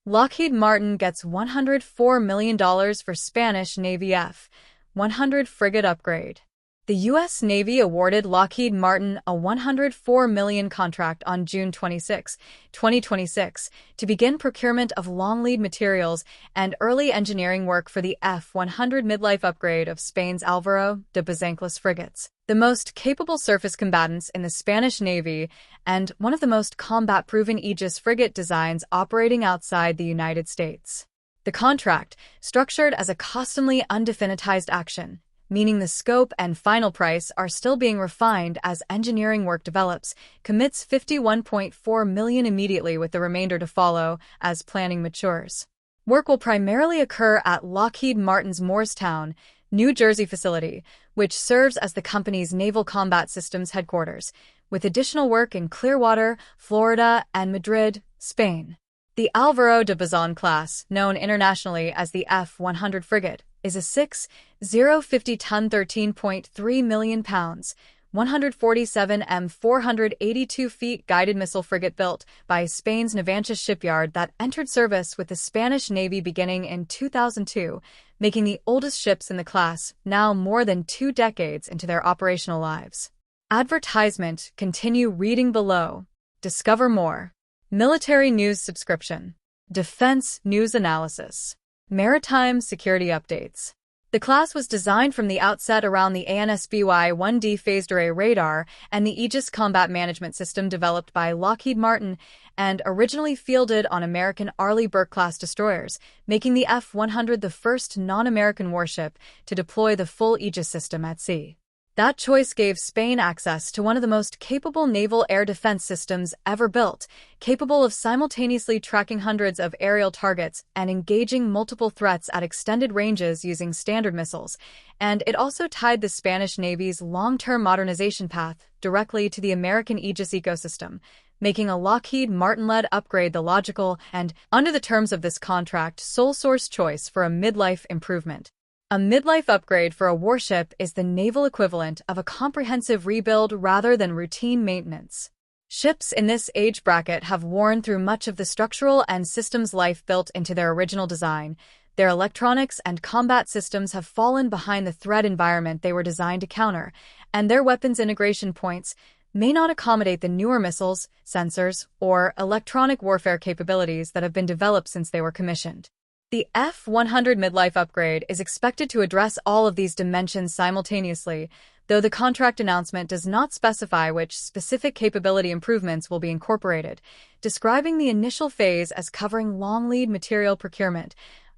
Lockheed Martin gets $104 million for Spanish Navy F-100 frigate upgrade. The U.S. Navy awarded Lockheed Martin a $104 million contract on June 26, 2026, to begin procurement of long-lead materials and early engineering work for the F-100 midlife upgrade of Spain's Álvaro de Bezanclas frigates, the most capable surface combatants in the Spanish Navy and one of the most combat-proven Aegis frigate designs operating outside the United States. The contract, structured as a customly undefinitized action, meaning the scope and final price are still being refined as engineering work develops, commits $51.4 million immediately with the remainder to follow as planning matures. Work will primarily occur at Lockheed Martin's Moorestown, New Jersey facility, which serves as the company's Naval Combat Systems headquarters, with additional work in Clearwater, Florida, and Madrid, Spain. The Álvaro de Bazán class, known internationally as the F-100 frigate, is a 6,050-ton 13.3 million pounds, 147 m 482 feet guided missile frigate built by Spain's Navantia shipyard that entered service with the Spanish Navy beginning in 2002, making the oldest ships in the class now more than 2 decades into their operational lives. Advertisement. Continue reading below. Discover more. Military news subscription. Defense news analysis. Maritime security updates. The class was designed from the outset around the ANSBY-1D phased array radar and the Aegis combat management system developed by Lockheed Martin and originally fielded on American Arleigh Burke-class destroyers, making the F-100 the first non-American warship to deploy the full Aegis system at sea. That choice gave Spain access to one of the most capable naval air defense systems ever built, capable of simultaneously tracking hundreds of aerial targets and engaging multiple threats at extended ranges using standard missiles, and it also tied the Spanish Navy's long-term modernization path directly to the American Aegis ecosystem, making a Lockheed Martin-led upgrade the logical and, under the terms of this contract, sole source choice for a midlife improvement. A midlife upgrade for a warship is the naval equivalent of a comprehensive rebuild rather than routine maintenance. Ships in this age bracket have worn through much of the structural and systems life built into their original design. Their electronics and combat systems have fallen behind the threat environment they were designed to counter, and their weapons integration points may not accommodate the newer missiles, sensors, or electronic warfare capabilities that have been developed since they were commissioned. The F-100 midlife upgrade is expected to address all of these dimensions simultaneously, though the contract announcement does not specify which specific capability improvements will be incorporated, describing the initial phase as covering long lead material procurement,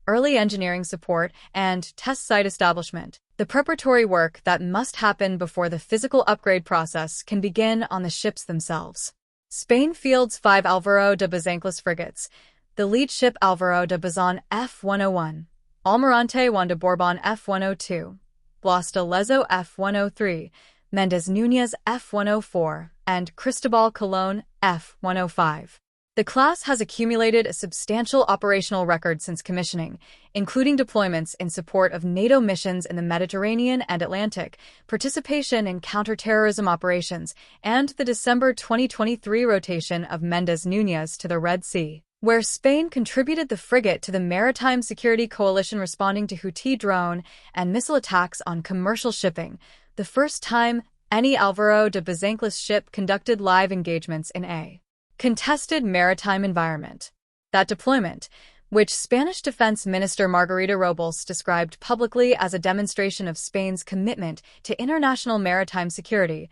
early engineering support, and test site establishment, the preparatory work that must happen before the physical upgrade process can begin on the ships themselves. Spain fields 5 Álvaro de Bezanclas frigates, the lead ship Álvaro de Bazán F-101, Almirante Juan de Borbón F-102, Blas de Lezo F-103, Méndez Núñez F-104, and Cristobal Colón F-105. The class has accumulated a substantial operational record since commissioning, including deployments in support of NATO missions in the Mediterranean and Atlantic, participation in counterterrorism operations, and the December 2023 rotation of Méndez Núñez to the Red Sea, where Spain contributed the frigate to the Maritime Security Coalition responding to Houthi drone and missile attacks on commercial shipping, the first time any Álvaro de Bezanclas ship conducted live engagements in a contested maritime environment. That deployment, which Spanish Defense Minister Margarita Robles described publicly as a demonstration of Spain's commitment to international maritime security,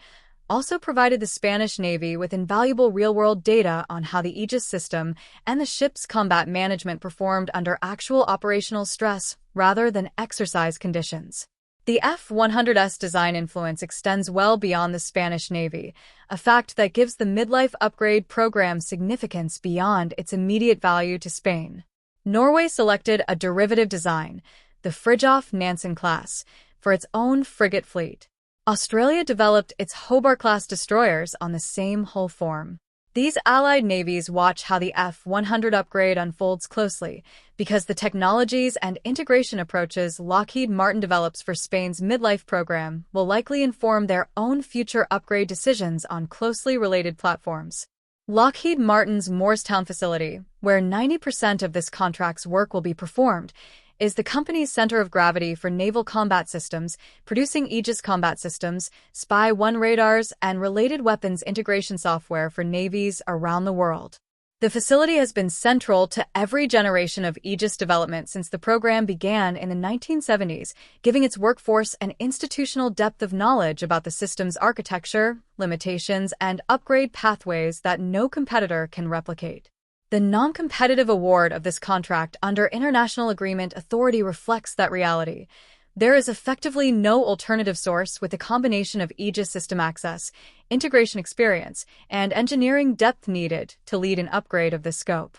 also provided the Spanish Navy with invaluable real-world data on how the Aegis system and the ship's combat management performed under actual operational stress rather than exercise conditions. The F-100's design influence extends well beyond the Spanish Navy, a fact that gives the midlife upgrade program significance beyond its immediate value to Spain. Norway selected a derivative design, the Fridtjof Nansen class, for its own frigate fleet. Australia developed its Hobart-class destroyers on the same hull form. These allied navies watch how the F-100 upgrade unfolds closely, because the technologies and integration approaches Lockheed Martin develops for Spain's midlife program will likely inform their own future upgrade decisions on closely related platforms. Lockheed Martin's Moorestown facility, where 90% of this contract's work will be performed, is the company's center of gravity for naval combat systems, producing Aegis combat systems, Spy-1 radars, and related weapons integration software for navies around the world. The facility has been central to every generation of Aegis development since the program began in the 1970s, giving its workforce an institutional depth of knowledge about the system's architecture, limitations, and upgrade pathways that no competitor can replicate. The non-competitive award of this contract under international agreement authority reflects that reality. There is effectively no alternative source with a combination of Aegis system access, integration experience, and engineering depth needed to lead an upgrade of this scope.